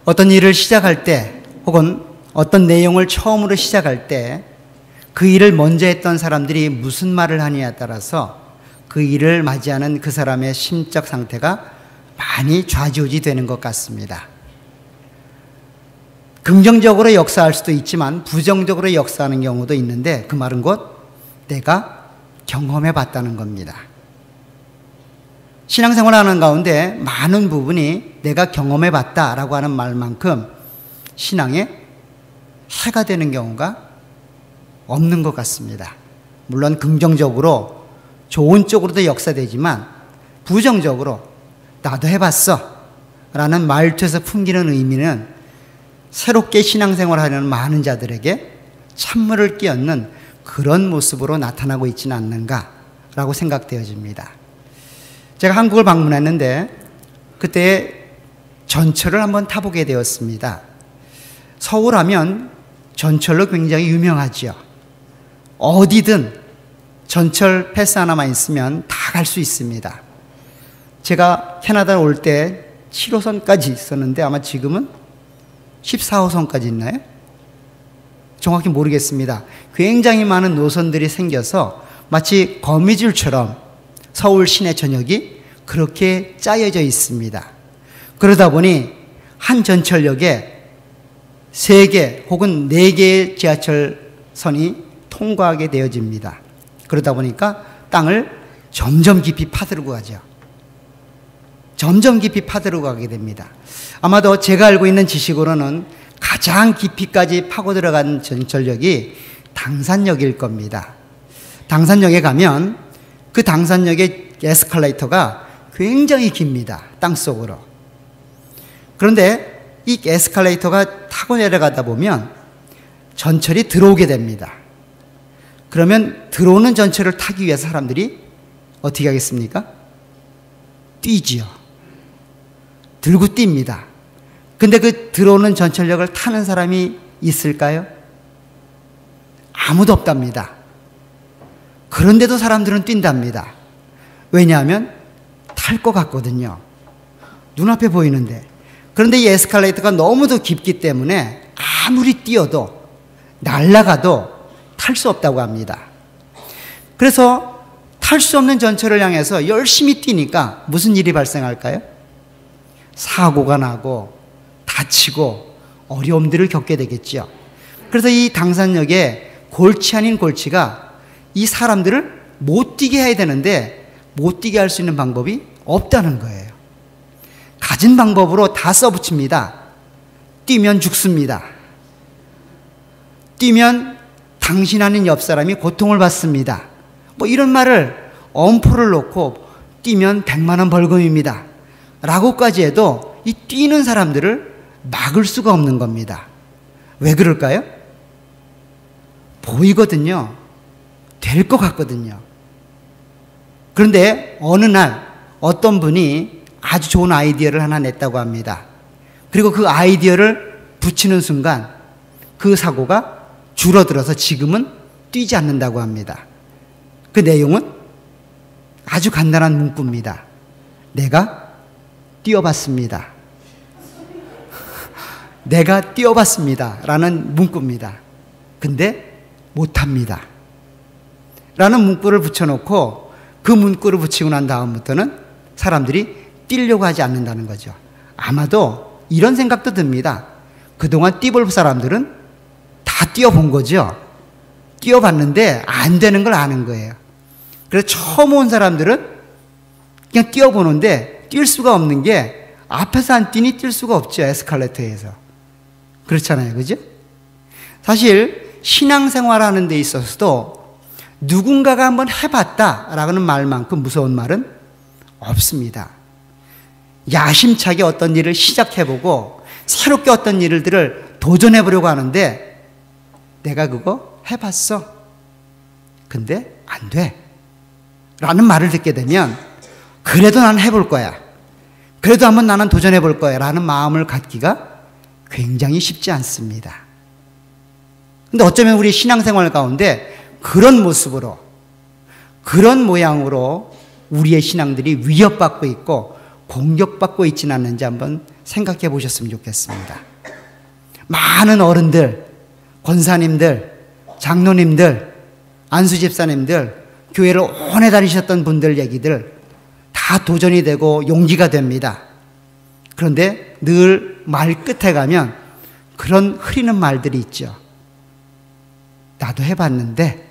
어떤 일을 시작할 때 혹은 어떤 내용을 처음으로 시작할 때 그 일을 먼저 했던 사람들이 무슨 말을 하느냐에 따라서 그 일을 맞이하는 그 사람의 심적 상태가 많이 좌지우지 되는 것 같습니다. 긍정적으로 역사할 수도 있지만 부정적으로 역사하는 경우도 있는데 그 말은 곧 내가 경험해 봤다는 겁니다. 신앙생활하는 가운데 많은 부분이 내가 경험해 봤다라고 하는 말만큼 신앙에 해가 되는 경우가 없는 것 같습니다. 물론 긍정적으로 좋은 쪽으로도 역사되지만 부정적으로 나도 해봤어 라는 말투에서 풍기는 의미는 새롭게 신앙생활을 하려는 많은 자들에게 찬물을 끼얹는 그런 모습으로 나타나고 있지는 않는가라고 생각되어집니다. 제가 한국을 방문했는데 그때 전철을 한번 타보게 되었습니다. 서울 하면 전철로 굉장히 유명하죠. 어디든 전철 패스 하나만 있으면 다 갈 수 있습니다. 제가 캐나다 올 때 7호선까지 있었는데 아마 지금은 14호선까지 있나요? 정확히 모르겠습니다. 굉장히 많은 노선들이 생겨서 마치 거미줄처럼 서울 시내 전역이 그렇게 짜여져 있습니다. 그러다 보니 한 전철역에 3개 혹은 4개의 지하철선이 통과하게 되어집니다. 그러다 보니까 땅을 점점 깊이 파들고 가죠. 점점 깊이 파들고 가게 됩니다. 아마도 제가 알고 있는 지식으로는 가장 깊이까지 파고 들어간 전철역이 당산역일 겁니다. 당산역에 가면 그 당산역의 에스컬레이터가 굉장히 깁니다. 땅속으로. 그런데 이 에스컬레이터가 타고 내려가다 보면 전철이 들어오게 됩니다. 그러면 들어오는 전철을 타기 위해서 사람들이 어떻게 하겠습니까? 뛰지요. 들고 뜁니다. 근데 그 들어오는 전철역을 타는 사람이 있을까요? 아무도 없답니다. 그런데도 사람들은 뛴답니다. 왜냐하면 탈 것 같거든요. 눈앞에 보이는데. 그런데 이 에스컬레이터가 너무도 깊기 때문에 아무리 뛰어도 날아가도 탈 수 없다고 합니다. 그래서 탈 수 없는 전철을 향해서 열심히 뛰니까 무슨 일이 발생할까요? 사고가 나고 다치고 어려움들을 겪게 되겠죠. 그래서 이 당산역에 골치 아닌 골치가 이 사람들을 못 뛰게 해야 되는데 못 뛰게 할 수 있는 방법이 없다는 거예요. 가진 방법으로 다 써붙입니다. 뛰면 죽습니다. 뛰면 당신 아닌 옆 사람이 고통을 받습니다. 뭐 이런 말을 엄포를 놓고 뛰면 100만 원 벌금입니다. 라고까지 해도 이 뛰는 사람들을 막을 수가 없는 겁니다. 왜 그럴까요? 보이거든요. 될 것 같거든요. 그런데 어느 날 어떤 분이 아주 좋은 아이디어를 하나 냈다고 합니다. 그리고 그 아이디어를 붙이는 순간 그 사고가 줄어들어서 지금은 뛰지 않는다고 합니다. 그 내용은 아주 간단한 문구입니다. 내가 뛰어봤습니다. 내가 뛰어봤습니다. 라는 문구입니다. 근데 못합니다. 라는 문구를 붙여놓고 그 문구를 붙이고 난 다음부터는 사람들이 뛰려고 하지 않는다는 거죠. 아마도 이런 생각도 듭니다. 그동안 뛰볼 사람들은 다 뛰어본 거죠. 뛰어봤는데 안 되는 걸 아는 거예요. 그래서 처음 온 사람들은 그냥 뛰어보는데 뛸 수가 없는 게 앞에서 안 뛰니 뛸 수가 없죠. 에스컬레이터에서. 그렇잖아요. 그죠? 사실 신앙생활하는 데 있어서도 누군가가 한번 해봤다라는 말만큼 무서운 말은 없습니다. 야심차게 어떤 일을 시작해보고 새롭게 어떤 일들을 도전해보려고 하는데 내가 그거 해봤어. 근데 안 돼. 라는 말을 듣게 되면 그래도 난 해볼 거야. 그래도 한번 나는 도전해볼 거야. 라는 마음을 갖기가 굉장히 쉽지 않습니다. 근데 어쩌면 우리 신앙생활 가운데 그런 모습으로, 그런 모양으로 우리의 신앙들이 위협받고 있고 공격받고 있지는 않는지 한번 생각해 보셨으면 좋겠습니다. 많은 어른들, 권사님들, 장로님들, 안수집사님들, 교회를 오래 다니셨던 분들 얘기들 다 도전이 되고 용기가 됩니다. 그런데 늘 말 끝에 가면 그런 흐리는 말들이 있죠. 나도 해봤는데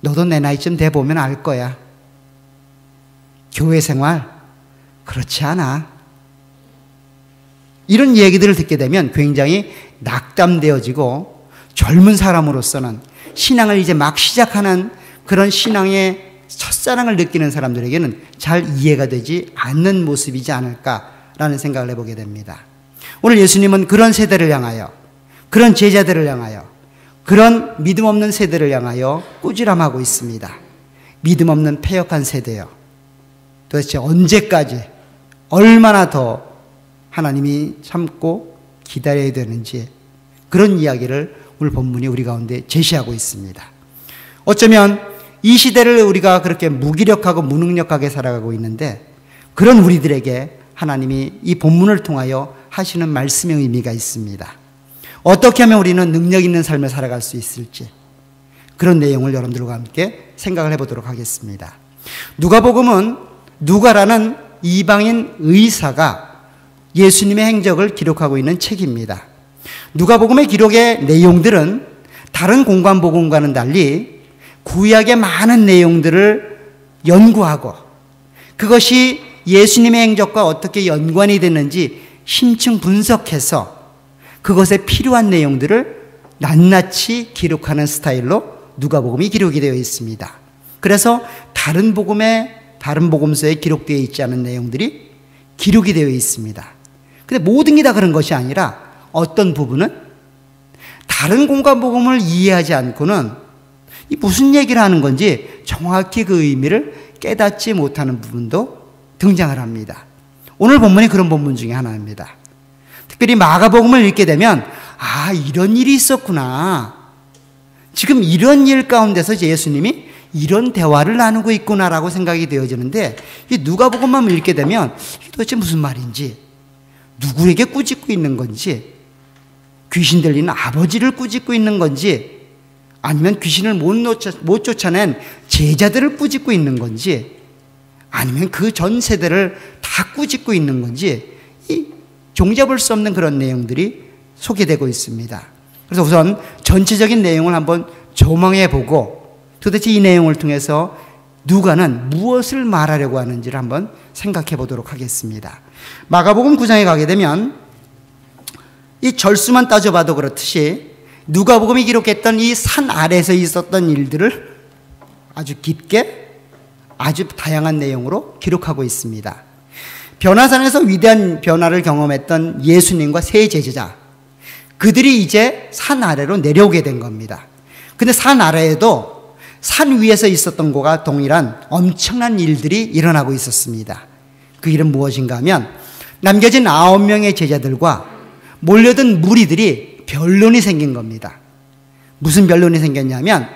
너도 내 나이쯤 돼보면 알 거야. 교회 생활 그렇지 않아. 이런 얘기들을 듣게 되면 굉장히 낙담되어지고 젊은 사람으로서는 신앙을 이제 막 시작하는 그런 신앙의 첫사랑을 느끼는 사람들에게는 잘 이해가 되지 않는 모습이지 않을까라는 생각을 해보게 됩니다. 오늘 예수님은 그런 세대를 향하여, 그런 제자들을 향하여, 그런 믿음 없는 세대를 향하여 꾸지람하고 있습니다. 믿음 없는 패역한 세대요. 도대체 언제까지, 얼마나 더 하나님이 참고 기다려야 되는지 그런 이야기를 오늘 본문이 우리 가운데 제시하고 있습니다. 어쩌면 이 시대를 우리가 그렇게 무기력하고 무능력하게 살아가고 있는데 그런 우리들에게 하나님이 이 본문을 통하여 하시는 말씀의 의미가 있습니다. 어떻게 하면 우리는 능력 있는 삶을 살아갈 수 있을지 그런 내용을 여러분들과 함께 생각을 해보도록 하겠습니다. 누가복음은 누가라는 이방인 의사가 예수님의 행적을 기록하고 있는 책입니다. 누가복음의 기록의 내용들은 다른 공관복음과는 달리 구약의 많은 내용들을 연구하고 그것이 예수님의 행적과 어떻게 연관이 됐는지 심층 분석해서 그것에 필요한 내용들을 낱낱이 기록하는 스타일로 누가복음이 기록이 되어 있습니다. 그래서 다른 복음서에 기록되어 있지 않은 내용들이 기록이 되어 있습니다. 근데 모든 게 다 그런 것이 아니라 어떤 부분은 다른 공관복음을 이해하지 않고는 이 무슨 얘기를 하는 건지 정확히 그 의미를 깨닫지 못하는 부분도 등장을 합니다. 오늘 본문이 그런 본문 중에 하나입니다. 특별히 마가복음을 읽게 되면 아, 이런 일이 있었구나. 지금 이런 일 가운데서 예수님이 이런 대화를 나누고 있구나라고 생각이 되어지는데 이 누가복음만 읽게 되면 도대체 무슨 말인지, 누구에게 꾸짖고 있는 건지, 귀신 들리는 아버지를 꾸짖고 있는 건지, 아니면 귀신을 못 쫓아낸 제자들을 꾸짖고 있는 건지, 아니면 그 전 세대를 다 꾸짖고 있는 건지 이 종잡을 수 없는 그런 내용들이 소개되고 있습니다. 그래서 우선 전체적인 내용을 한번 조망해 보고 도대체 이 내용을 통해서 누가는 무엇을 말하려고 하는지를 한번 생각해 보도록 하겠습니다. 마가복음 9장에 가게 되면 이 절수만 따져봐도 그렇듯이 누가복음이 기록했던 이 산 아래에서 있었던 일들을 아주 깊게 아주 다양한 내용으로 기록하고 있습니다. 변화산에서 위대한 변화를 경험했던 예수님과 세 제자, 그들이 이제 산 아래로 내려오게 된 겁니다. 근데 산 아래에도 산 위에서 있었던 것과 동일한 엄청난 일들이 일어나고 있었습니다. 그 일은 무엇인가 하면 남겨진 9명의 제자들과 몰려든 무리들이 변론이 생긴 겁니다. 무슨 변론이 생겼냐면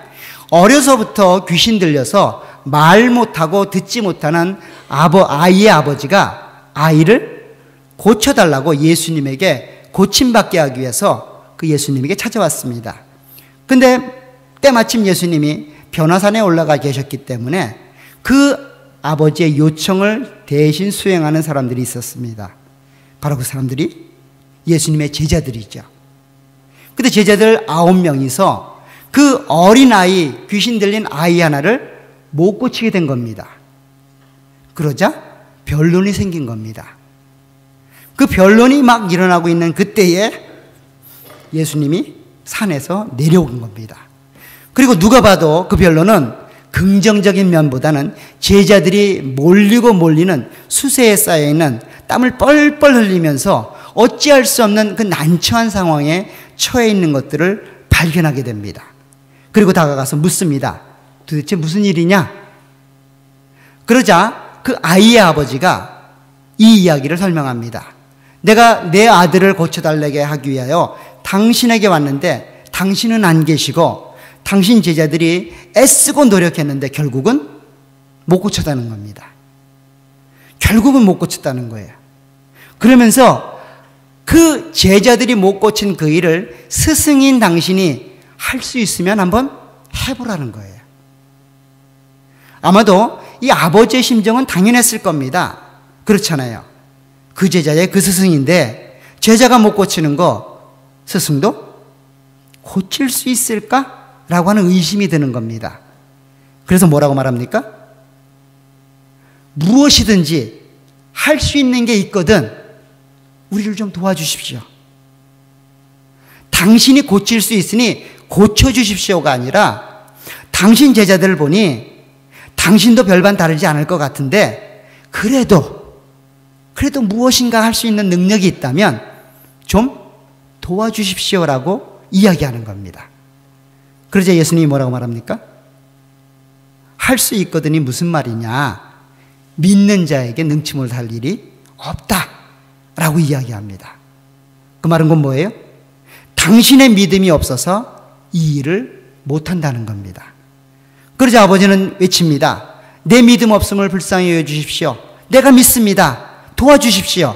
어려서부터 귀신 들려서 말 못하고 듣지 못하는 아이의 아버지가 아이를 고쳐달라고 예수님에게 고침받게 하기 위해서 그 예수님에게 찾아왔습니다. 근데 때마침 예수님이 변화산에 올라가 계셨기 때문에 그 아버지의 요청을 대신 수행하는 사람들이 있었습니다. 바로 그 사람들이 예수님의 제자들이죠. 근데 제자들 9명이서 그 어린아이, 귀신 들린 아이 하나를 못 고치게 된 겁니다. 그러자 변론이 생긴 겁니다. 그 변론이 막 일어나고 있는 그때에 예수님이 산에서 내려온 겁니다. 그리고 누가 봐도 그 변론은 긍정적인 면보다는 제자들이 몰리는 수세에 쌓여있는 땀을 뻘뻘 흘리면서 어찌할 수 없는 그 난처한 상황에 처해 있는 것들을 발견하게 됩니다. 그리고 다가가서 묻습니다. 도대체 무슨 일이냐? 그러자 그 아이의 아버지가 이 이야기를 설명합니다. 내가 내 아들을 고쳐달라게 하기 위하여 당신에게 왔는데 당신은 안 계시고 당신 제자들이 애쓰고 노력했는데 결국은 못 고쳤다는 겁니다. 결국은 못 고쳤다는 거예요. 그러면서 그 제자들이 못 고친 그 일을 스승인 당신이 할 수 있으면 한번 해보라는 거예요. 아마도 이 아버지의 심정은 당연했을 겁니다. 그렇잖아요. 그 제자의 그 스승인데 제자가 못 고치는 거 스승도 고칠 수 있을까라고 하는 의심이 드는 겁니다. 그래서 뭐라고 말합니까? 무엇이든지 할 수 있는 게 있거든 우리를 좀 도와주십시오. 당신이 고칠 수 있으니 고쳐주십시오가 아니라 당신 제자들을 보니 당신도 별반 다르지 않을 것 같은데 그래도 무엇인가 할 수 있는 능력이 있다면 좀 도와주십시오라고 이야기하는 겁니다. 그러자 예수님이 뭐라고 말합니까? 할 수 있거든이 무슨 말이냐? 믿는 자에게 능치물 할 일이 없다라고 이야기합니다. 그 말은 건 뭐예요? 당신의 믿음이 없어서 이 일을 못한다는 겁니다. 그러자 아버지는 외칩니다. 내 믿음 없음을 불쌍히 여겨주십시오. 내가 믿습니다. 도와주십시오.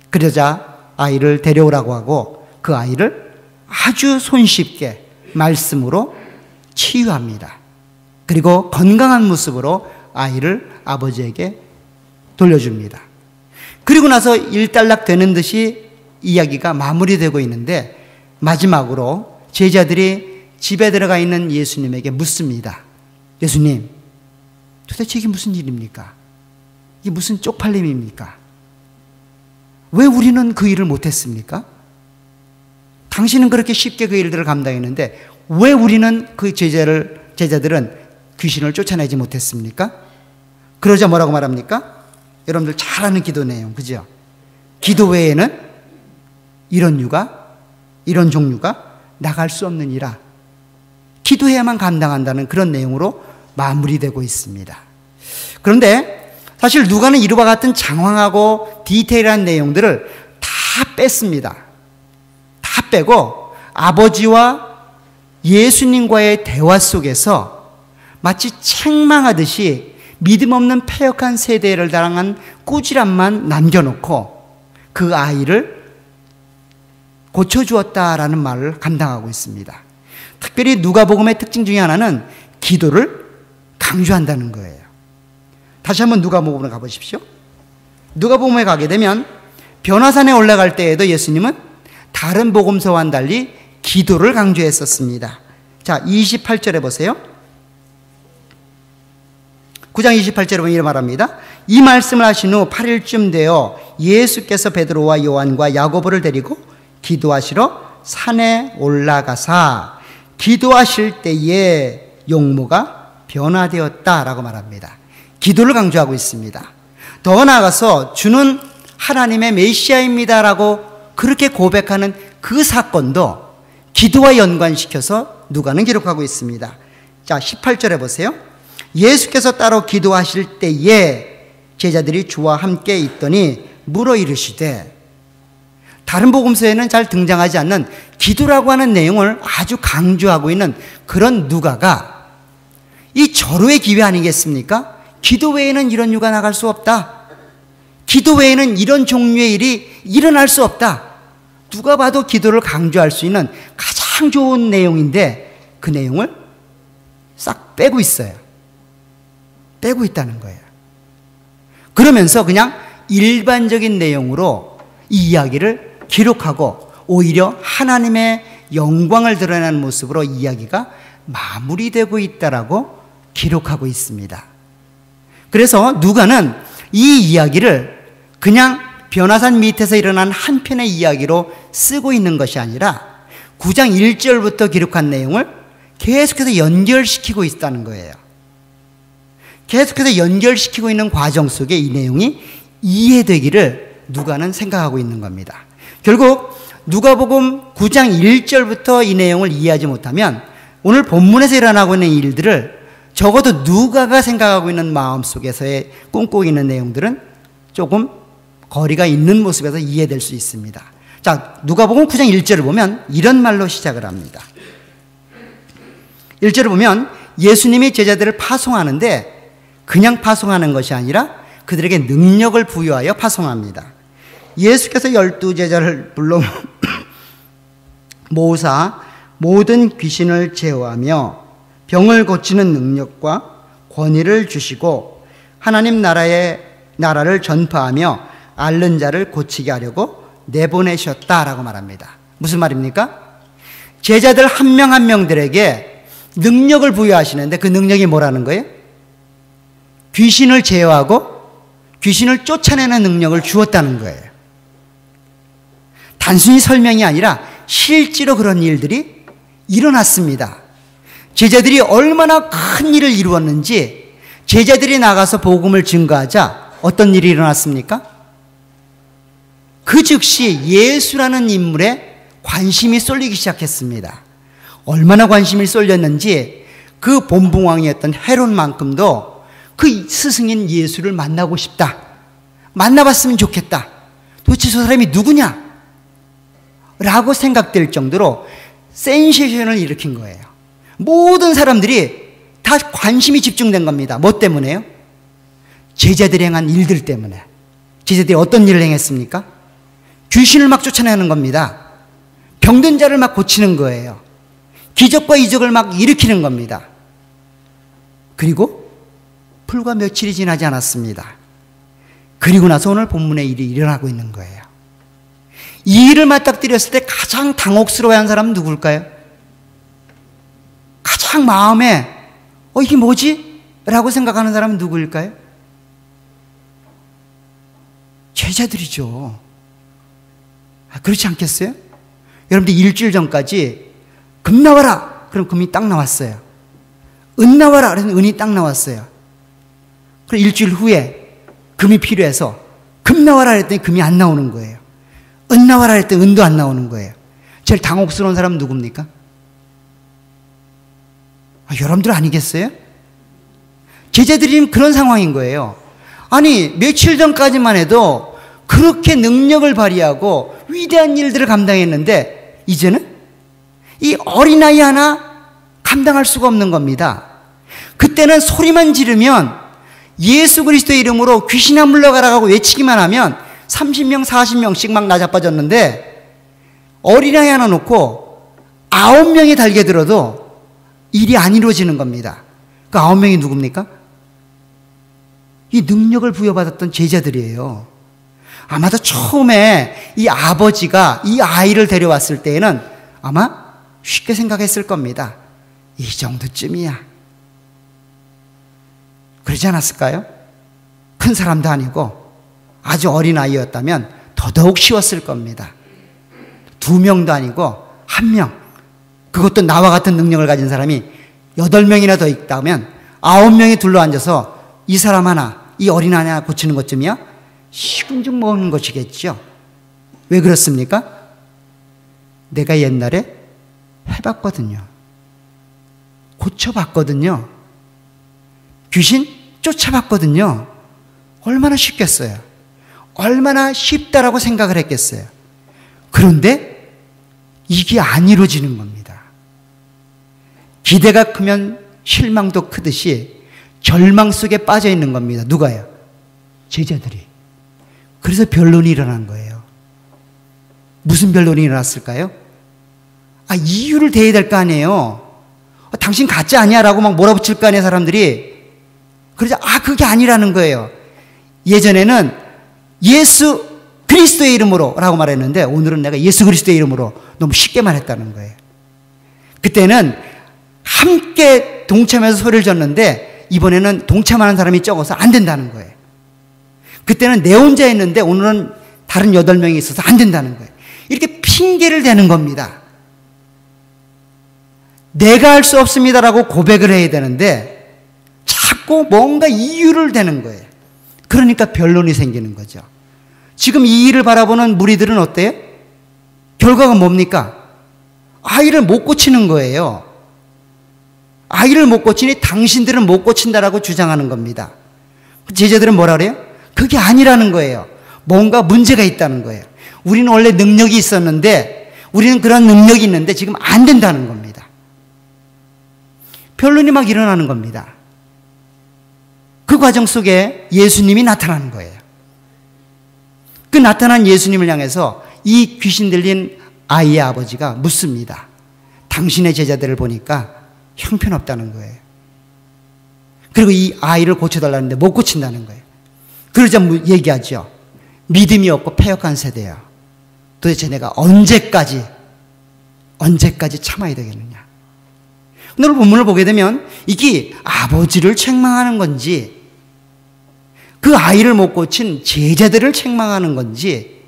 그러자 아이를 데려오라고 하고 그 아이를 아주 손쉽게 말씀으로 치유합니다. 그리고 건강한 모습으로 아이를 아버지에게 돌려줍니다. 그리고 나서 일단락 되는 듯이 이야기가 마무리되고 있는데 마지막으로 제자들이 집에 들어가 있는 예수님에게 묻습니다. 예수님, 도대체 이게 무슨 일입니까? 이게 무슨 쪽팔림입니까? 왜 우리는 그 일을 못했습니까? 당신은 그렇게 쉽게 그 일들을 감당했는데 왜 우리는 그 제자들은 귀신을 쫓아내지 못했습니까? 그러자 뭐라고 말합니까? 여러분들 잘 아는 기도 내용, 그죠? 기도 외에는 이런 종류가 나갈 수 없느니라. 기도해야만 감당한다는 그런 내용으로 마무리되고 있습니다. 그런데 사실 누가는 이와 같은 장황하고 디테일한 내용들을 다 뺐습니다. 다 빼고 아버지와 예수님과의 대화 속에서 마치 책망하듯이 믿음 없는 패역한 세대를 당한 꾸지람만 남겨놓고 그 아이를 고쳐주었다라는 말을 감당하고 있습니다. 특별히 누가복음의 특징 중에 하나는 기도를 강조한다는 거예요. 다시 한번 누가복음으로 가보십시오. 누가복음에 가게 되면 변화산에 올라갈 때에도 예수님은 다른 복음서와는 달리 기도를 강조했었습니다. 자, 28절에 보세요. 9장 28절에 보면 이렇게 말합니다. 이 말씀을 하신 후 8일쯤 되어 예수께서 베드로와 요한과 야고보를 데리고 기도하시러 산에 올라가사 기도하실 때에 용모가 변화되었다라고 말합니다. 기도를 강조하고 있습니다. 더 나아가서 주는 하나님의 메시아입니다라고 그렇게 고백하는 그 사건도 기도와 연관시켜서 누가는 기록하고 있습니다. 자, 18절에 보세요. 예수께서 따로 기도하실 때에 제자들이 주와 함께 있더니 물어 이르시되, 다른 복음서에는 잘 등장하지 않는 기도라고 하는 내용을 아주 강조하고 있는 그런 누가가 이 절호의 기회 아니겠습니까? 기도 외에는 이런 유가 나갈 수 없다. 기도 외에는 이런 종류의 일이 일어날 수 없다. 누가 봐도 기도를 강조할 수 있는 가장 좋은 내용인데 그 내용을 싹 빼고 있어요. 빼고 있다는 거예요. 그러면서 그냥 일반적인 내용으로 이 이야기를 기록하고 오히려 하나님의 영광을 드러내는 모습으로 이야기가 마무리되고 있다라고 기록하고 있습니다. 그래서 누가는 이 이야기를 그냥 변화산 밑에서 일어난 한 편의 이야기로 쓰고 있는 것이 아니라 9장 1절부터 기록한 내용을 계속해서 연결시키고 있다는 거예요. 계속해서 연결시키고 있는 과정 속에 이 내용이 이해되기를 누가는 생각하고 있는 겁니다. 결국 누가복음 9장 1절부터 이 내용을 이해하지 못하면 오늘 본문에서 일어나고 있는 일들을 적어도 누가가 생각하고 있는 마음속에서의 꿈꾸고 있는 내용들은 조금 거리가 있는 모습에서 이해될 수 있습니다. 자, 누가복음 9장 1절을 보면 이런 말로 시작을 합니다. 1절을 보면 예수님이 제자들을 파송하는데 그냥 파송하는 것이 아니라 그들에게 능력을 부여하여 파송합니다. 예수께서 12제자를 불러 모으사 모든 귀신을 제어하며 병을 고치는 능력과 권위를 주시고 하나님 나라를 전파하며 앓는 자를 고치게 하려고 내보내셨다라고 말합니다. 무슨 말입니까? 제자들 한 명 한 명들에게 능력을 부여하시는데 그 능력이 뭐라는 거예요? 귀신을 제어하고 귀신을 쫓아내는 능력을 주었다는 거예요. 단순히 설명이 아니라 실제로 그런 일들이 일어났습니다. 제자들이 얼마나 큰 일을 이루었는지 제자들이 나가서 복음을 증거하자 어떤 일이 일어났습니까? 그 즉시 예수라는 인물에 관심이 쏠리기 시작했습니다. 얼마나 관심이 쏠렸는지 그 본붕왕이었던 헤롯만큼도 그 스승인 예수를 만나고 싶다. 만나봤으면 좋겠다. 도대체 저 사람이 누구냐? 라고 생각될 정도로 센세이션을 일으킨 거예요. 모든 사람들이 다 관심이 집중된 겁니다. 뭐 때문에요? 제자들이 행한 일들 때문에. 제자들이 어떤 일을 행했습니까? 귀신을 막 쫓아내는 겁니다. 병든 자를 막 고치는 거예요. 기적과 이적을 막 일으키는 겁니다. 그리고 불과 며칠이 지나지 않았습니다. 그리고 나서 오늘 본문의 일이 일어나고 있는 거예요. 이 일을 맞닥뜨렸을 때 가장 당혹스러워한 사람은 누굴까요? 가장 마음에 이게 뭐지? 라고 생각하는 사람은 누구일까요? 제자들이죠. 그렇지 않겠어요? 여러분들 일주일 전까지 금 나와라! 그럼 금이 딱 나왔어요. 은 나와라! 그래서 은이 딱 나왔어요. 그럼 일주일 후에 금이 필요해서 금 나와라! 했더니 금이 안 나오는 거예요. 은 나와라! 했더니 은도 안 나오는 거예요. 제일 당혹스러운 사람은 누굽니까? 여러분들 아니겠어요? 제자들이 그런 상황인 거예요. 아니, 며칠 전까지만 해도 그렇게 능력을 발휘하고 위대한 일들을 감당했는데 이제는 이 어린아이 하나 감당할 수가 없는 겁니다. 그때는 소리만 지르면 예수 그리스도의 이름으로 귀신아 물러가라고 외치기만 하면 30명 40명씩 막 나자빠졌는데 어린아이 하나 놓고 9명이 달겨들어도 일이 안 이루어지는 겁니다. 그 9명이 누굽니까? 이 능력을 부여받았던 제자들이에요. 아마도 처음에 이 아버지가 이 아이를 데려왔을 때에는 아마 쉽게 생각했을 겁니다. 이 정도쯤이야. 그러지 않았을까요? 큰 사람도 아니고 아주 어린 아이였다면 더더욱 쉬웠을 겁니다. 2명도 아니고 1명. 그것도 나와 같은 능력을 가진 사람이 8명이나 더 있다면 9명이 둘러앉아서 이 사람 하나, 이 어린 아이 하나 고치는 것쯤이야? 식은 죽 먹는 것이겠죠. 왜 그렇습니까? 내가 옛날에 해봤거든요. 고쳐봤거든요. 귀신 쫓아봤거든요. 얼마나 쉽겠어요. 얼마나 쉽다라고 생각을 했겠어요. 그런데 이게 안 이루어지는 겁니다. 기대가 크면 실망도 크듯이 절망 속에 빠져 있는 겁니다. 누가요? 제자들이. 그래서 변론이 일어난 거예요. 무슨 변론이 일어났을까요? 이유를 대야 될 거 아니에요. 당신 가짜 아니야? 라고 막 몰아붙일 거 아니에요, 사람들이. 그러자, 그게 아니라는 거예요. 예전에는 예수 그리스도의 이름으로 라고 말했는데, 오늘은 내가 예수 그리스도의 이름으로 너무 쉽게 말했다는 거예요. 그때는 함께 동참해서 소리를 졌는데, 이번에는 동참하는 사람이 적어서 안 된다는 거예요. 그때는 내 혼자 했는데 오늘은 다른 8명이 있어서 안 된다는 거예요. 이렇게 핑계를 대는 겁니다. 내가 할 수 없습니다라고 고백을 해야 되는데 자꾸 뭔가 이유를 대는 거예요. 그러니까 변론이 생기는 거죠. 지금 이 일을 바라보는 무리들은 어때요? 결과가 뭡니까? 아이를 못 고치는 거예요. 아이를 못 고치니 당신들은 못 고친다라고 주장하는 겁니다. 제자들은 뭐라 그래요? 그게 아니라는 거예요. 뭔가 문제가 있다는 거예요. 우리는 원래 능력이 있었는데 우리는 그런 능력이 있는데 지금 안 된다는 겁니다. 변론이 막 일어나는 겁니다. 그 과정 속에 예수님이 나타나는 거예요. 그 나타난 예수님을 향해서 이 귀신 들린 아이의 아버지가 묻습니다. 당신의 제자들을 보니까 형편없다는 거예요. 그리고 이 아이를 고쳐달라는데 못 고친다는 거예요. 그러자 얘기하죠. 믿음이 없고 패역한 세대야. 도대체 내가 언제까지 참아야 되겠느냐. 오늘 본문을 보게 되면 이게 아버지를 책망하는 건지, 그 아이를 못 고친 제자들을 책망하는 건지,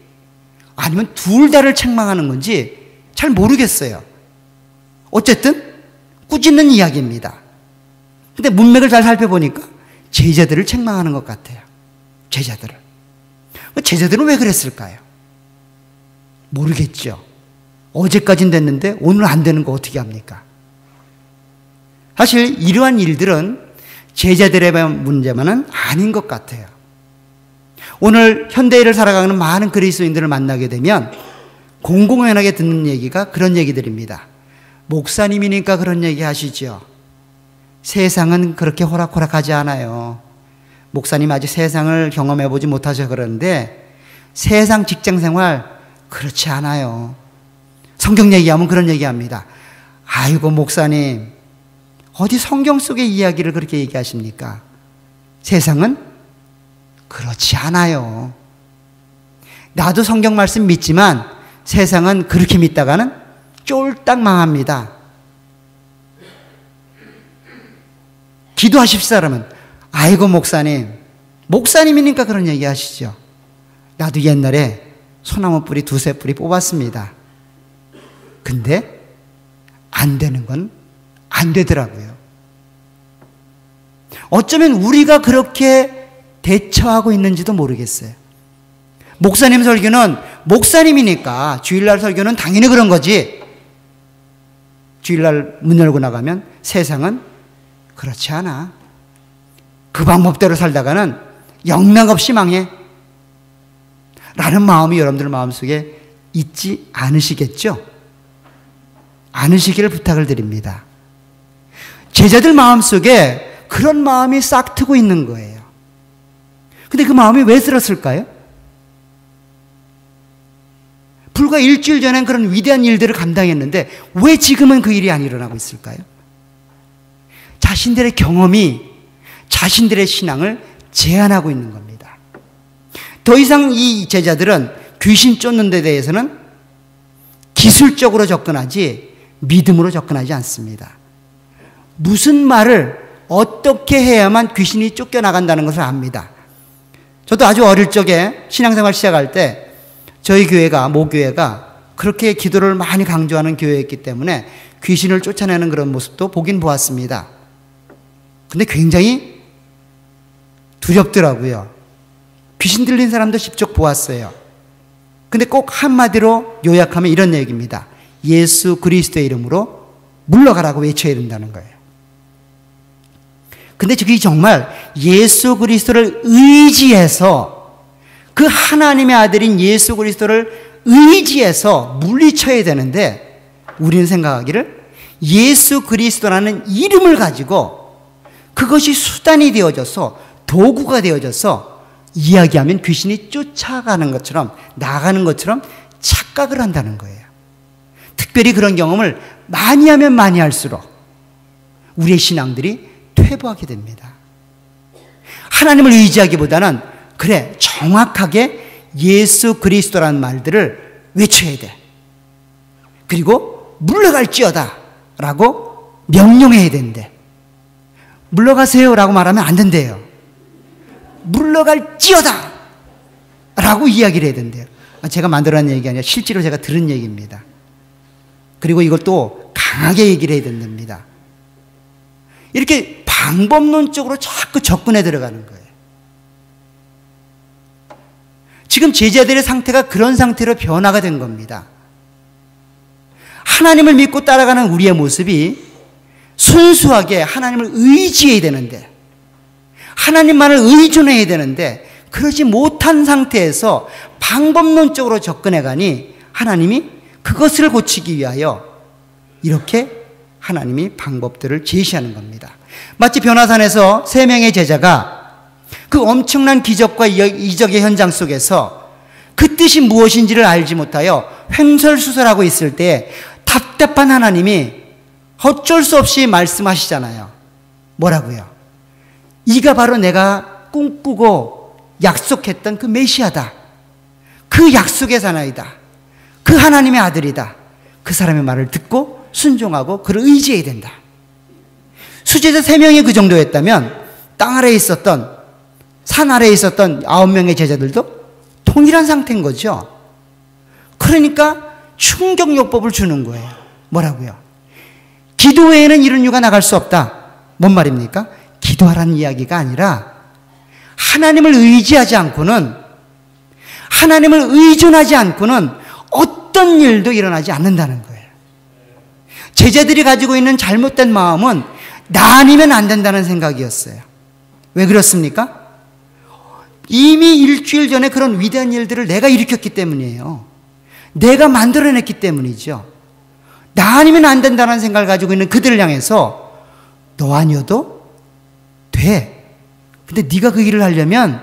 아니면 둘 다를 책망하는 건지 잘 모르겠어요. 어쨌든 꾸짖는 이야기입니다. 근데 문맥을 잘 살펴보니까 제자들을 책망하는 것 같아요. 제자들은 왜 그랬을까요? 모르겠죠. 어제까진 됐는데 오늘 안 되는 거 어떻게 합니까? 사실 이러한 일들은 제자들의 문제만은 아닌 것 같아요. 오늘 현대를 살아가는 많은 그리스도인들을 만나게 되면 공공연하게 듣는 얘기가 그런 얘기들입니다. 목사님이니까 그런 얘기 하시죠. 세상은 그렇게 호락호락하지 않아요. 목사님 아직 세상을 경험해보지 못하셔서 그러는데 세상 직장생활 그렇지 않아요. 성경 얘기하면 그런 얘기합니다. 아이고 목사님 어디 성경 속의 이야기를 그렇게 얘기하십니까? 세상은 그렇지 않아요. 나도 성경 말씀 믿지만 세상은 그렇게 믿다가는 쫄딱 망합니다. 기도하십시오 하면 아이고 목사님이니까 그런 얘기 하시죠. 나도 옛날에 소나무 뿌리 두세 뿌리 뽑았습니다. 근데 안 되는 건 안 되더라고요. 어쩌면 우리가 그렇게 대처하고 있는지도 모르겠어요. 목사님 설교는 목사님이니까 주일날 설교는 당연히 그런 거지. 주일날 문 열고 나가면 세상은 그렇지 않아. 그 방법대로 살다가는 영락없이 망해. 라는 마음이 여러분들 마음속에 있지 않으시겠죠? 않으시기를 부탁을 드립니다. 제자들 마음속에 그런 마음이 싹 트고 있는 거예요. 근데 그 마음이 왜 들었을까요? 불과 일주일 전엔 그런 위대한 일들을 감당했는데 왜 지금은 그 일이 안 일어나고 있을까요? 자신들의 경험이 자신들의 신앙을 제한하고 있는 겁니다. 더 이상 이 제자들은 귀신 쫓는 데 대해서는 기술적으로 접근하지 믿음으로 접근하지 않습니다. 무슨 말을 어떻게 해야만 귀신이 쫓겨나간다는 것을 압니다. 저도 아주 어릴 적에 신앙생활 시작할 때 저희 교회가, 모교회가 그렇게 기도를 많이 강조하는 교회였기 때문에 귀신을 쫓아내는 그런 모습도 보긴 보았습니다. 근데 굉장히 두렵더라고요. 귀신 들린 사람도 직접 보았어요. 근데 꼭 한마디로 요약하면 이런 얘기입니다. 예수 그리스도의 이름으로 물러가라고 외쳐야 된다는 거예요. 근데 그게 정말 예수 그리스도를 의지해서 그 하나님의 아들인 예수 그리스도를 의지해서 물리쳐야 되는데 우리는 생각하기를 예수 그리스도라는 이름을 가지고 그것이 수단이 되어져서 도구가 되어져서 이야기하면 귀신이 쫓아가는 것처럼 나가는 것처럼 착각을 한다는 거예요. 특별히 그런 경험을 많이 하면 많이 할수록 우리의 신앙들이 퇴보하게 됩니다. 하나님을 의지하기보다는 그래 정확하게 예수 그리스도라는 말들을 외쳐야 돼. 그리고 물러갈지어다 라고 명령해야 된대. 물러가세요 라고 말하면 안 된대요. 물러갈지어다 라고 이야기를 해야 된대요. 제가 만들어낸 얘기가 아니라 실제로 제가 들은 얘기입니다. 그리고 이걸 또 강하게 얘기를 해야 된답니다. 이렇게 방법론적으로 자꾸 접근해 들어가는 거예요. 지금 제자들의 상태가 그런 상태로 변화가 된 겁니다. 하나님을 믿고 따라가는 우리의 모습이 순수하게 하나님을 의지해야 되는데, 하나님만을 의존해야 되는데 그러지 못한 상태에서 방법론적으로 접근해 가니 하나님이 그것을 고치기 위하여 이렇게 하나님이 방법들을 제시하는 겁니다. 마치 변화산에서 3명의 제자가 그 엄청난 기적과 이적의 현장 속에서 그 뜻이 무엇인지를 알지 못하여 횡설수설하고 있을 때 답답한 하나님이 어쩔 수 없이 말씀하시잖아요. 뭐라고요? 이가 바로 내가 꿈꾸고 약속했던 그 메시아다. 그 약속의 사나이다. 그 하나님의 아들이다. 그 사람의 말을 듣고 순종하고 그를 의지해야 된다. 수제자 3명이 그 정도였다면 땅 아래에 있었던, 산 아래에 있었던 9명의 제자들도 동일한 상태인 거죠. 그러니까 충격요법을 주는 거예요. 뭐라고요? 기도 외에는 이런 이유가 나갈 수 없다. 뭔 말입니까? 기도하라는 이야기가 아니라 하나님을 의지하지 않고는, 하나님을 의존하지 않고는 어떤 일도 일어나지 않는다는 거예요. 제자들이 가지고 있는 잘못된 마음은 나 아니면 안 된다는 생각이었어요. 왜 그렇습니까? 이미 일주일 전에 그런 위대한 일들을 내가 일으켰기 때문이에요. 내가 만들어냈기 때문이죠. 나 아니면 안 된다는 생각을 가지고 있는 그들을 향해서 너 아니어도 돼. 근데 네가 그 일을 하려면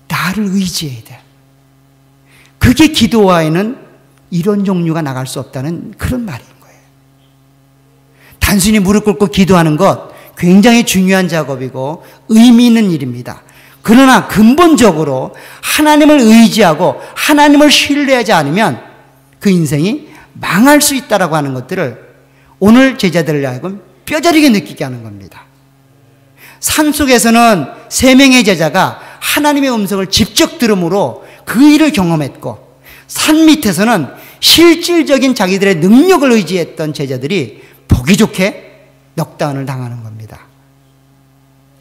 나를 의지해야 돼. 그게 기도와에는 이런 종류가 나갈 수 없다는 그런 말인 거예요. 단순히 무릎 꿇고 기도하는 것 굉장히 중요한 작업이고 의미 있는 일입니다. 그러나 근본적으로 하나님을 의지하고 하나님을 신뢰하지 않으면 그 인생이 망할 수 있다라고 하는 것들을 오늘 제자들을 하여금 뼈저리게 느끼게 하는 겁니다. 산속에서는 3명의 제자가 하나님의 음성을 직접 들음으로 그 일을 경험했고, 산 밑에서는 실질적인 자기들의 능력을 의지했던 제자들이 보기 좋게 넉다운을 당하는 겁니다.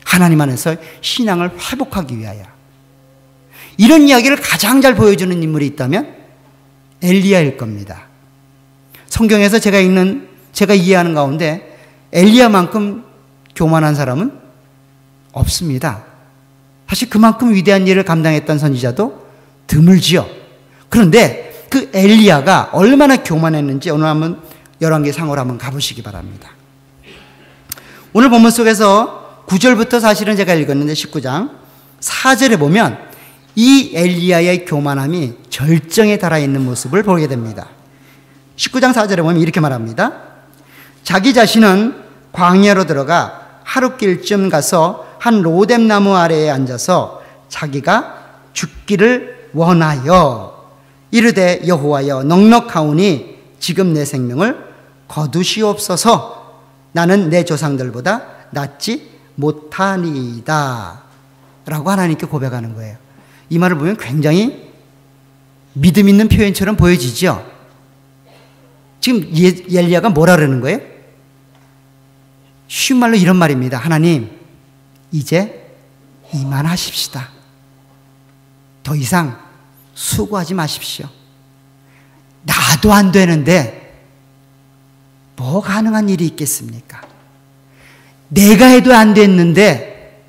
하나님 안에서 신앙을 회복하기 위하여. 이런 이야기를 가장 잘 보여주는 인물이 있다면 엘리야일 겁니다. 성경에서 제가 이해하는 가운데 엘리야만큼 교만한 사람은 없습니다. 사실 그만큼 위대한 일을 감당했던 선지자도 드물지요. 그런데 그 엘리야가 얼마나 교만했는지 오늘 한번 열왕기상으로 한번 가보시기 바랍니다. 오늘 본문 속에서 9절부터 사실은 제가 읽었는데 19장 4절에 보면 이 엘리야의 교만함이 절정에 달아있는 모습을 보게 됩니다. 19장 4절에 보면 이렇게 말합니다. 자기 자신은 광야로 들어가 하룻길쯤 가서 한 로뎀나무 아래에 앉아서 자기가 죽기를 원하여 이르되 여호와여 넉넉하오니 지금 내 생명을 거두시옵소서. 나는 내 조상들보다 낫지 못하니이다 라고 하나님께 고백하는 거예요. 이 말을 보면 굉장히 믿음 있는 표현처럼 보여지죠. 지금 엘리야가 뭐라 그러는 거예요? 쉬운 말로 이런 말입니다. 하나님, 이제 이만하십시다. 더 이상 수고하지 마십시오. 나도 안 되는데 뭐 가능한 일이 있겠습니까? 내가 해도 안 됐는데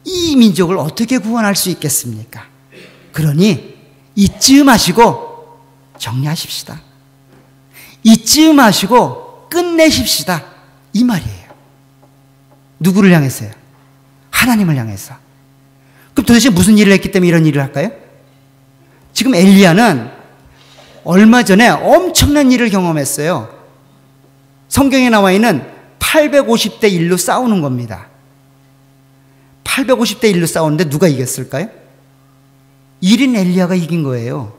이 민족을 어떻게 구원할 수 있겠습니까? 그러니 이쯤 하시고 정리하십시다. 이쯤 하시고 끝내십시다. 이 말이에요. 누구를 향해서요? 하나님을 향해서. 그럼 도대체 무슨 일을 했기 때문에 이런 일을 할까요? 지금 엘리야는 얼마 전에 엄청난 일을 경험했어요. 성경에 나와 있는 850대 1로 싸우는 겁니다. 850대 1로 싸우는데 누가 이겼을까요? 1인 엘리야가 이긴 거예요.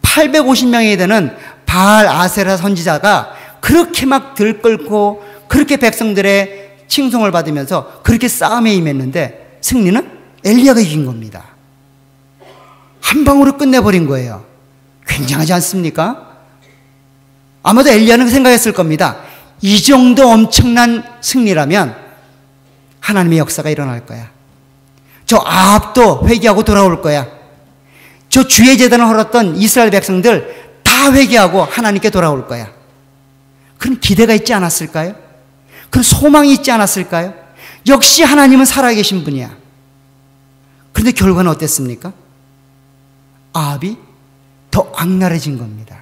850명에 되는 바알 아세라 선지자가 그렇게 막 들끓고 그렇게 백성들의 칭송을 받으면서 그렇게 싸움에 임했는데 승리는 엘리야가 이긴 겁니다. 한 방으로 끝내버린 거예요. 굉장하지 않습니까? 아마도 엘리야는 생각했을 겁니다. 이 정도 엄청난 승리라면 하나님의 역사가 일어날 거야. 저 아합도 회개하고 돌아올 거야. 저 주의 제단을 헐었던 이스라엘 백성들 다 회개하고 하나님께 돌아올 거야. 그런 기대가 있지 않았을까요? 그런 소망이 있지 않았을까요? 역시 하나님은 살아계신 분이야. 그런데 결과는 어땠습니까? 아합이 더 악랄해진 겁니다.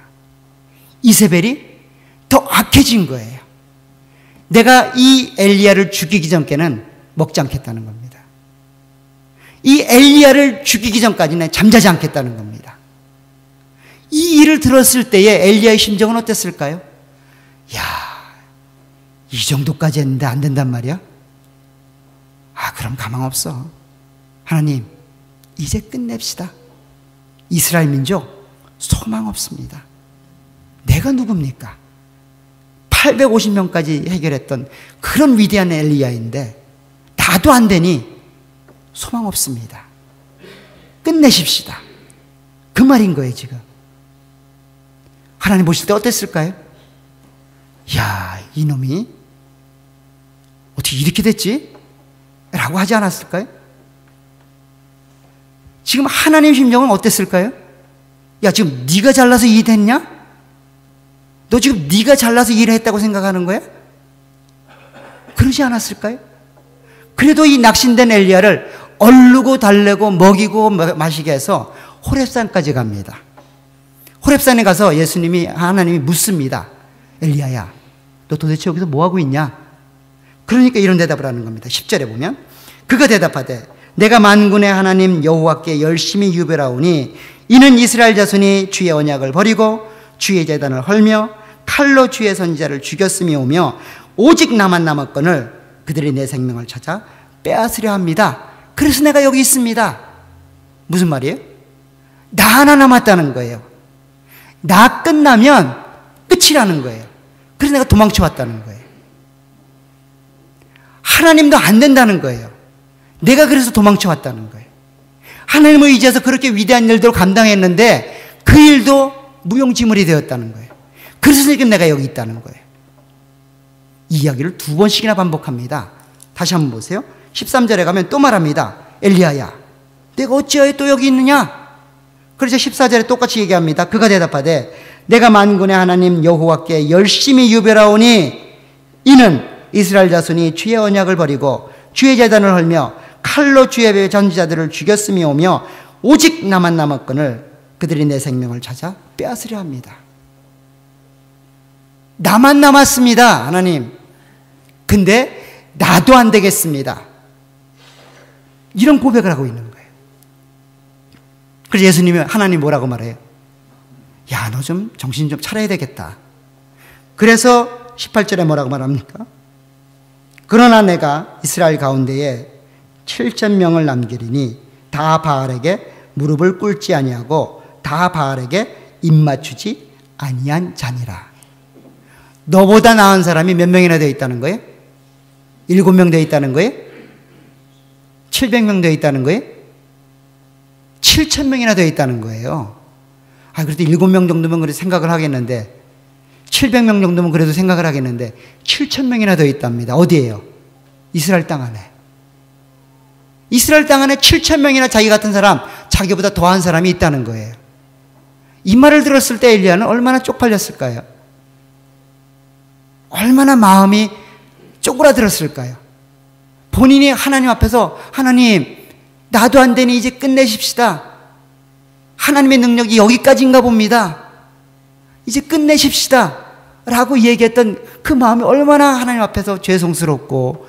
이세벨이 더 악해진 거예요. 내가 이 엘리야를 죽이기 전께는 먹지 않겠다는 겁니다. 이 엘리야를 죽이기 전까지는 잠자지 않겠다는 겁니다. 이 일을 들었을 때에 엘리야의 심정은 어땠을까요? 야, 이 정도까지 했는데 안 된단 말이야? 그럼 가망 없어. 하나님, 이제 끝냅시다. 이스라엘 민족 소망 없습니다. 내가 누굽니까? 850명까지 해결했던 그런 위대한 엘리야인데 나도 안 되니 소망 없습니다. 끝내십시다. 그 말인 거예요, 지금. 하나님 보실 때 어땠을까요? 야, 이놈이 어떻게 이렇게 됐지? 라고 하지 않았을까요? 지금 하나님의 심정은 어땠을까요? 야, 지금 네가 잘나서 일했냐? 너 지금 네가 잘나서 일을 했다고 생각하는 거야? 그러지 않았을까요? 그래도 이 낙심된 엘리야를 얼르고 달래고 먹이고 마시게 해서 호렙산까지 갑니다. 호렙산에 가서 하나님이 묻습니다. 엘리야야, 너 도대체 여기서 뭐하고 있냐? 그러니까 이런 대답을 하는 겁니다. 10절에 보면 그가 대답하되 내가 만군의 하나님 여호와께 열심히 유별하오니 이는 이스라엘 자손이 주의 언약을 버리고 주의 제단을 헐며 칼로 주의 선지자를 죽였음이 오며 오직 나만 남았거늘 그들이 내 생명을 찾아 빼앗으려 합니다. 그래서 내가 여기 있습니다. 무슨 말이에요? 나 하나 남았다는 거예요. 나 끝나면 끝이라는 거예요. 그래서 내가 도망쳐 왔다는 거예요. 하나님도 안 된다는 거예요. 내가 그래서 도망쳐 왔다는 거예요. 하나님을 의지해서 그렇게 위대한 일들을 감당했는데 그 일도 무용지물이 되었다는 거예요. 그래서 지금 내가 여기 있다는 거예요. 이 이야기를 2번씩이나 반복합니다. 다시 한번 보세요. 13절에 가면 또 말합니다. 엘리야야, 내가 어찌하여 또 여기 있느냐? 그래서 14절에 똑같이 얘기합니다. 그가 대답하되 내가 만군의 하나님 여호와께 열심히 유별하오니 이는 이스라엘 자손이 주의 언약을 버리고 주의 제단을 헐며 칼로 주의 전지자들을 죽였음이 오며 오직 나만 남았거늘 그들이 내 생명을 찾아 빼앗으려 합니다. 나만 남았습니다, 하나님. 근데 나도 안 되겠습니다. 이런 고백을 하고 있는 거예요. 그래서 예수님이 하나님 뭐라고 말해요? 야, 너 좀 정신 좀 차려야 되겠다. 그래서 18절에 뭐라고 말합니까? 그러나 내가 이스라엘 가운데에 7,000명을 남기리니 다 바알에게 무릎을 꿇지 아니하고 다 바알에게 입맞추지 아니한 자니라. 너보다 나은 사람이 몇 명이나 되어 있다는 거예요? 7명 되어 있다는 거예요? 700명 되어 있다는 거예요? 7,000명이나 되어 있다는 거예요. 그래도 7명 정도면 그래도 생각을 하겠는데 700명 정도면 그래도 생각을 하겠는데 7,000명이나 되어 있답니다. 어디예요? 이스라엘 땅 안에. 이스라엘 땅 안에 7,000명이나 자기 같은 사람, 자기보다 더한 사람이 있다는 거예요. 이 말을 들었을 때 엘리야는 얼마나 쪽팔렸을까요? 얼마나 마음이 쪼그라들었을까요? 본인이 하나님 앞에서 하나님, 나도 안 되니 이제 끝내십시다. 하나님의 능력이 여기까지인가 봅니다. 이제 끝내십시다. 라고 얘기했던 그 마음이 얼마나 하나님 앞에서 죄송스럽고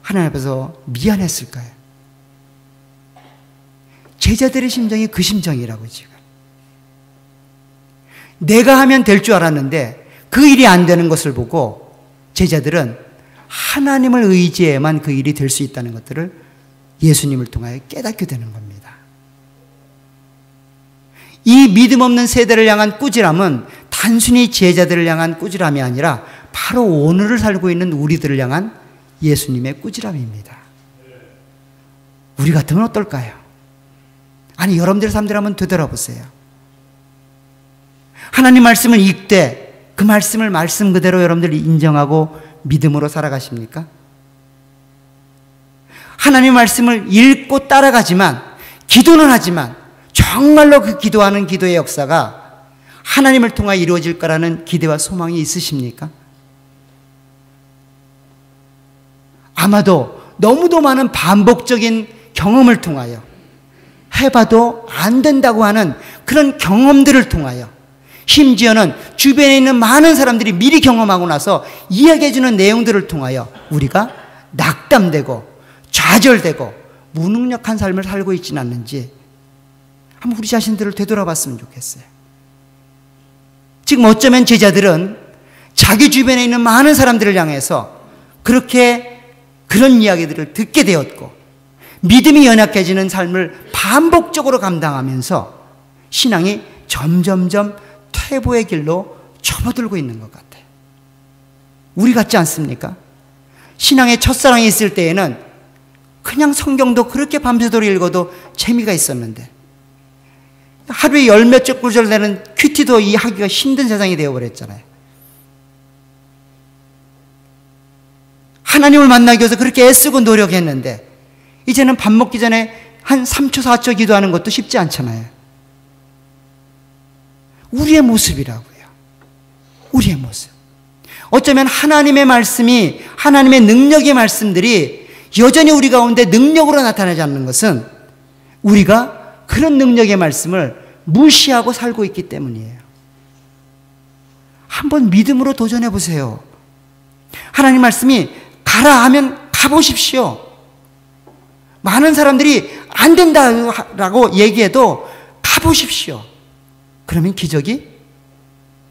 하나님 앞에서 미안했을까요? 제자들의 심정이 그 심정이라고 지금. 내가 하면 될 줄 알았는데 그 일이 안 되는 것을 보고 제자들은 하나님을 의지해야만 그 일이 될 수 있다는 것들을 예수님을 통하여 깨닫게 되는 겁니다. 이 믿음 없는 세대를 향한 꾸지람은 단순히 제자들을 향한 꾸지람이 아니라 바로 오늘을 살고 있는 우리들을 향한 예수님의 꾸지람입니다. 우리 같으면 어떨까요? 아니, 여러분들 삶들 한번 되돌아보세요. 하나님 말씀을 읽되 그 말씀을 말씀 그대로 여러분들이 인정하고 믿음으로 살아가십니까? 하나님 말씀을 읽고 따라가지만, 기도는 하지만 정말로 그 기도하는 기도의 역사가 하나님을 통하여 이루어질 거라는 기대와 소망이 있으십니까? 아마도 너무도 많은 반복적인 경험을 통하여 해봐도 안 된다고 하는 그런 경험들을 통하여, 심지어는 주변에 있는 많은 사람들이 미리 경험하고 나서 이야기해주는 내용들을 통하여 우리가 낙담되고 좌절되고 무능력한 삶을 살고 있지는 않는지 한번 우리 자신들을 되돌아봤으면 좋겠어요. 지금 어쩌면 제자들은 자기 주변에 있는 많은 사람들을 향해서 그런 이야기들을 듣게 되었고 믿음이 연약해지는 삶을 반복적으로 감당하면서 신앙이 점점점 퇴보의 길로 접어들고 있는 것 같아요. 우리 같지 않습니까? 신앙의 첫사랑이 있을 때에는 그냥 성경도 그렇게 밤새도록 읽어도 재미가 있었는데 하루에 열 몇 쪽 구절 되는 큐티도 하기가 힘든 세상이 되어버렸잖아요. 하나님을 만나기 위해서 그렇게 애쓰고 노력했는데 이제는 밥 먹기 전에 한 3초 4초 기도하는 것도 쉽지 않잖아요. 우리의 모습이라고요. 우리의 모습. 어쩌면 하나님의 말씀이, 하나님의 능력의 말씀들이 여전히 우리 가운데 능력으로 나타나지 않는 것은 우리가 그런 능력의 말씀을 무시하고 살고 있기 때문이에요. 한번 믿음으로 도전해 보세요. 하나님 말씀이 가라 하면 가보십시오. 많은 사람들이 안 된다라고 얘기해도 가보십시오. 그러면 기적이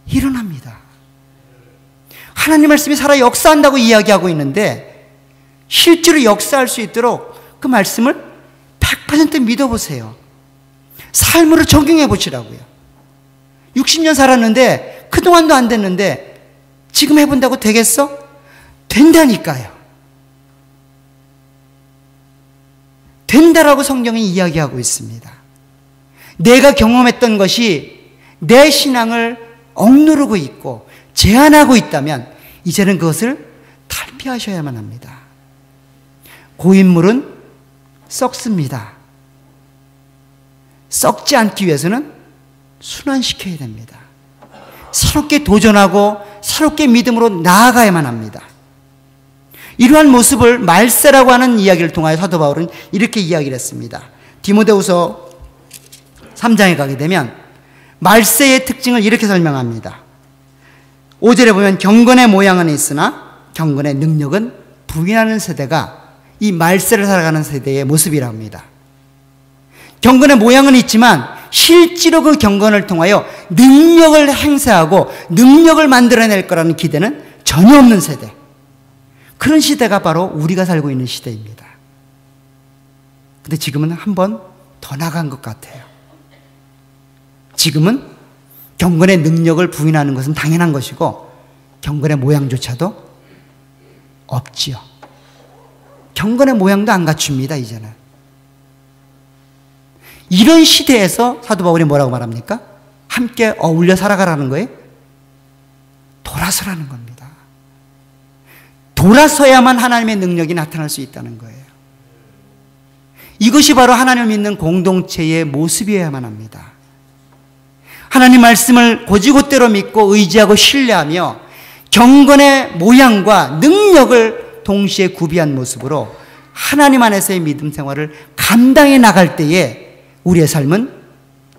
일어납니다. 하나님 말씀이 살아 역사한다고 이야기하고 있는데 실제로 역사할 수 있도록 그 말씀을 100% 믿어보세요. 삶으로 적용해 보시라고요. 60년 살았는데 그동안도 안 됐는데 지금 해본다고 되겠어? 된다니까요. 된다라고 성경이 이야기하고 있습니다. 내가 경험했던 것이 내 신앙을 억누르고 있고 제한하고 있다면 이제는 그것을 탈피하셔야만 합니다. 고인물은 썩습니다. 썩지 않기 위해서는 순환시켜야 됩니다. 새롭게 도전하고 새롭게 믿음으로 나아가야만 합니다. 이러한 모습을 말세라고 하는 이야기를 통하여 사도 바울은 이렇게 이야기를 했습니다. 디모데후서 3장에 가게 되면 말세의 특징을 이렇게 설명합니다. 5절에 보면 경건의 모양은 있으나 경건의 능력은 부인하는 세대가 이 말세를 살아가는 세대의 모습이라 합니다. 경건의 모양은 있지만 실제로 그 경건을 통하여 능력을 행사하고 능력을 만들어낼 거라는 기대는 전혀 없는 세대. 그런 시대가 바로 우리가 살고 있는 시대입니다. 근데 지금은 한 번 더 나간 것 같아요. 지금은 경건의 능력을 부인하는 것은 당연한 것이고 경건의 모양조차도 없지요. 경건의 모양도 안 갖춥니다, 이제는. 이런 시대에서 사도 바울이 뭐라고 말합니까? 함께 어울려 살아가라는 거예요? 돌아서라는 겁니다. 돌아서야만 하나님의 능력이 나타날 수 있다는 거예요. 이것이 바로 하나님을 믿는 공동체의 모습이어야만 합니다. 하나님 말씀을 곧이곧대로 믿고 의지하고 신뢰하며 경건의 모양과 능력을 동시에 구비한 모습으로 하나님 안에서의 믿음 생활을 감당해 나갈 때에 우리의 삶은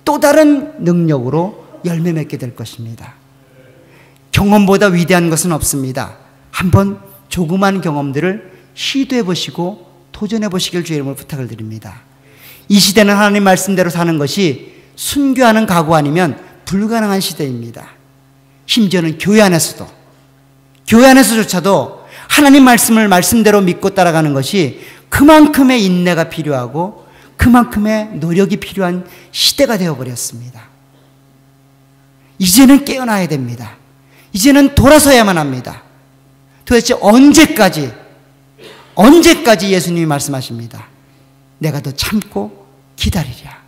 또 다른 능력으로 열매 맺게 될 것입니다. 경험보다 위대한 것은 없습니다. 한번 조그만 경험들을 시도해 보시고 도전해 보시길 주의 이름으로 부탁을 드립니다. 이 시대는 하나님 말씀대로 사는 것이 순교하는 각오 아니면 불가능한 시대입니다. 심지어는 교회 안에서조차도 하나님 말씀을 말씀대로 믿고 따라가는 것이 그만큼의 인내가 필요하고 그만큼의 노력이 필요한 시대가 되어버렸습니다. 이제는 깨어나야 됩니다. 이제는 돌아서야만 합니다. 도대체 언제까지 예수님이 말씀하십니다. 내가 더 참고 기다리랴.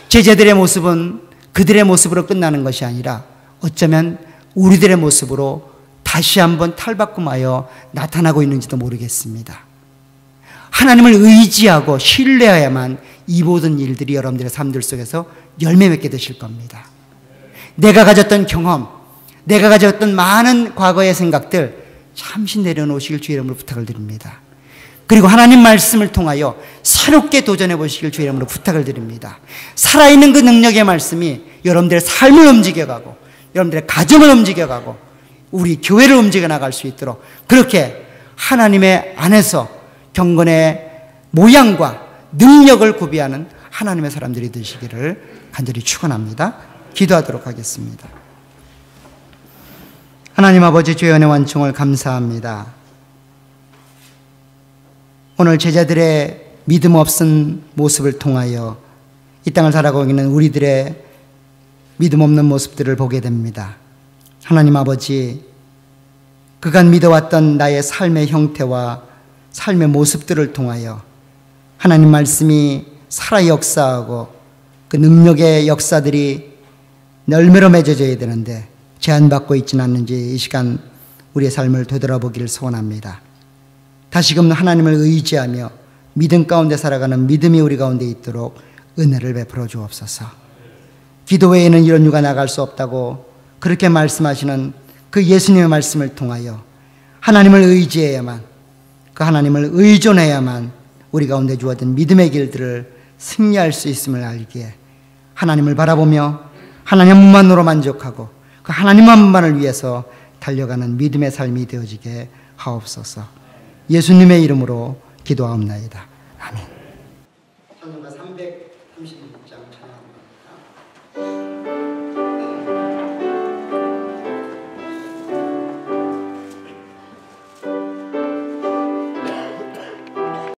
제자들의 모습은 그들의 모습으로 끝나는 것이 아니라 어쩌면 우리들의 모습으로 다시 한번 탈바꿈하여 나타나고 있는지도 모르겠습니다. 하나님을 의지하고 신뢰해야만 이 모든 일들이 여러분들의 삶들 속에서 열매 맺게 되실 겁니다. 내가 가졌던 경험, 내가 가졌던 많은 과거의 생각들 잠시 내려놓으시길 주의 이름으로 부탁을 드립니다. 그리고 하나님 말씀을 통하여 새롭게 도전해 보시길 주의 이름으로 부탁을 드립니다. 살아있는 그 능력의 말씀이 여러분들의 삶을 움직여가고 여러분들의 가정을 움직여가고 우리 교회를 움직여 나갈 수 있도록 그렇게 하나님의 안에서 경건의 모양과 능력을 구비하는 하나님의 사람들이 되시기를 간절히 축원합니다. 기도하도록 하겠습니다. 하나님 아버지, 주의 은혜 완충을 감사합니다. 오늘 제자들의 믿음 없은 모습을 통하여 이 땅을 살아가고 있는 우리들의 믿음 없는 모습들을 보게 됩니다. 하나님 아버지, 그간 믿어왔던 나의 삶의 형태와 삶의 모습들을 통하여 하나님 말씀이 살아 역사하고 그 능력의 역사들이 열매로 맺어져야 되는데 제한받고 있지는 않는지 이 시간 우리의 삶을 되돌아보기를 소원합니다. 다시금 하나님을 의지하며 믿음 가운데 살아가는 믿음이 우리 가운데 있도록 은혜를 베풀어 주옵소서. 기도 외에는 이런 유가 나갈 수 없다고 그렇게 말씀하시는 그 예수님의 말씀을 통하여 하나님을 의지해야만, 그 하나님을 의존해야만 우리 가운데 주어진 믿음의 길들을 승리할 수 있음을 알기에 하나님을 바라보며 하나님만으로 만족하고 그 하나님만을 위해서 달려가는 믿음의 삶이 되어지게 하옵소서. 예수님의 이름으로 기도하옵나이다. 아멘. 찬송가 336장 찬양합니다.